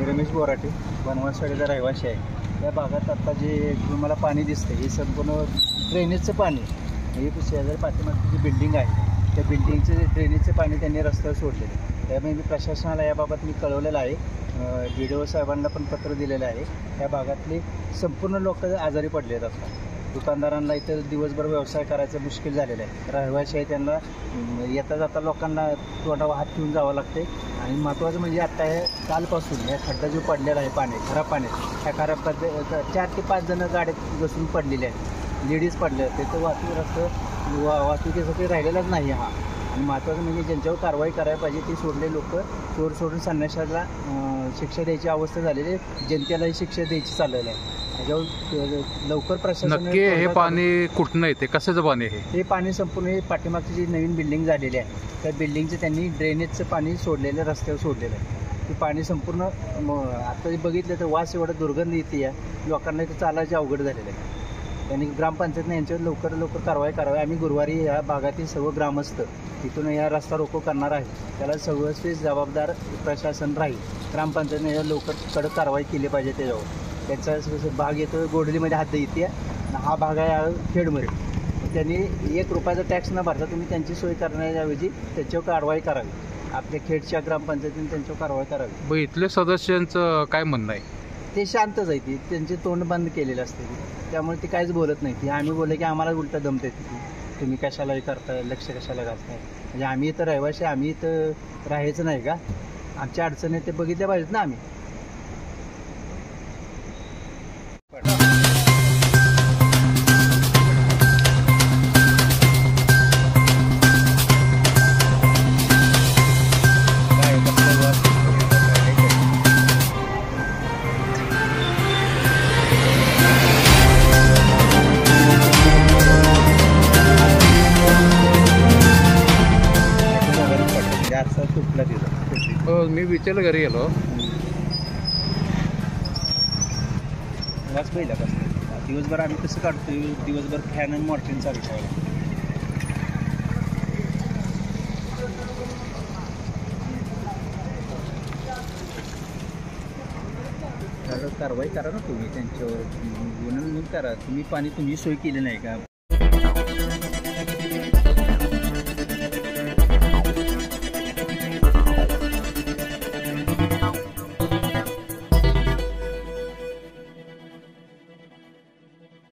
रमेश बोराटे वनवासवाडीचा रहिवासी आहे। या भागात आता जे तुम्हाला पाणी दिसतं हे संपूर्ण ड्रेनेजचं पाणी, हे शेजारी पाठीमागची जी बिल्डिंग आहे त्या बिल्डिंगचे ड्रेनेजचं पाणी त्यांनी रस्त्यावर सोडलेलं आहे। त्यामुळे मी प्रशासनाला याबाबत मी कळवलेलं आहे, BDO साहेबांना पण पत्र दिलेलं आहे। या भागातले संपूर्ण लोक आजारी पडलेत असतात, दुकानदारांना इथं दिवसभर व्यवसाय करायचं मुश्किल झालेलं आहे। रहिवासी आहे त्यांना येता जाता लोकांना तोंडावर हात ठेवून जावं लागते। आणि महत्त्वाचं म्हणजे आता हे कालपासून या खड्डा जो पडलेला आहे पाणी खराब पाण्यात, त्या खराब 4 ते 5 जण गाड्यात घसरून पडलेले आहेत, लेडीज पडले आहेत। तर वाहतुकीसाठी राहिलेलाच नाही हा। आणि महत्त्वाचं म्हणजे ज्यांच्यावर कारवाई करायला पाहिजे ते सोडले लोक चोर सोडून संन्याशाला शिक्षा द्यायची अवस्था झालेली आहे, जनतेलाही शिक्षा द्यायची चाललेली आहे। त्याच्यावर लवकर प्रशासन नक्की हे पाणी कुठनं येते, कशाचं पाणी आहे हे पाणी संपूर्ण हे पाठीमागची जी नवीन बिल्डिंग झालेली आहे त्या बिल्डिंगचं त्यांनी ड्रेनेजचं पाणी सोडलेलं रस्त्यावर सोडलेलं आहे। ते पाणी संपूर्ण आता बघितलं तर वास एवढा दुर्गंध येते आहे, लोकांना इथं चालायचे अवघड झालेलं आहे। त्यांनी ग्रामपंचायतने यांच्यावर लवकर कारवाई करावी। आम्ही गुरुवारी या भागातील सर्व ग्रामस्थ तिथून या रस्ता रोको करणार आहे, त्याला सर्वस्वी जबाबदार प्रशासन राहील। ग्रामपंचायतने यावर लवकर कडक कारवाई केली पाहिजे। त्याच्यावर त्यांचा भाग येतो गोडलीमध्ये हद्द येते आणि हा भाग आहे खेडमध्ये। त्यांनी 1 रुपयाचा टॅक्स न भरता तुम्ही त्यांची सोय करण्याऐवजी त्याच्यावर कारवाई करावी। आपल्या खेडच्या ग्रामपंचायतीने त्यांच्यावर कारवाई करावी। इथल्या सदस्यांचं काय म्हणणं आहे? ते शांतच आहे, ती त्यांचे तोंड बंद केलेले असते, त्यामुळे ते काहीच बोलत नाही। ती आम्ही बोलले की आम्हाला उलटा दम देते की तुम्ही कशालाही करताय, लक्ष कशाला घालताय। म्हणजे आम्ही इथं रहिवासी, आम्ही इथं राहायचं नाही का? आमच्या अडचणी ते बघितल्या पाहिजेत ना आम्ही। मी विचारलं घरी गेलो वाच पहिला कसं दिवसभर आम्ही कसं काढतोय, दिवसभर फॅन आणि मॉर्टिन चालू ठेवायला। कारवाई करा ना तुम्ही त्यांच्यावर, गुन्हा नोंद करा। तुम्ही पाणी तुम्ही सोय केली नाही का?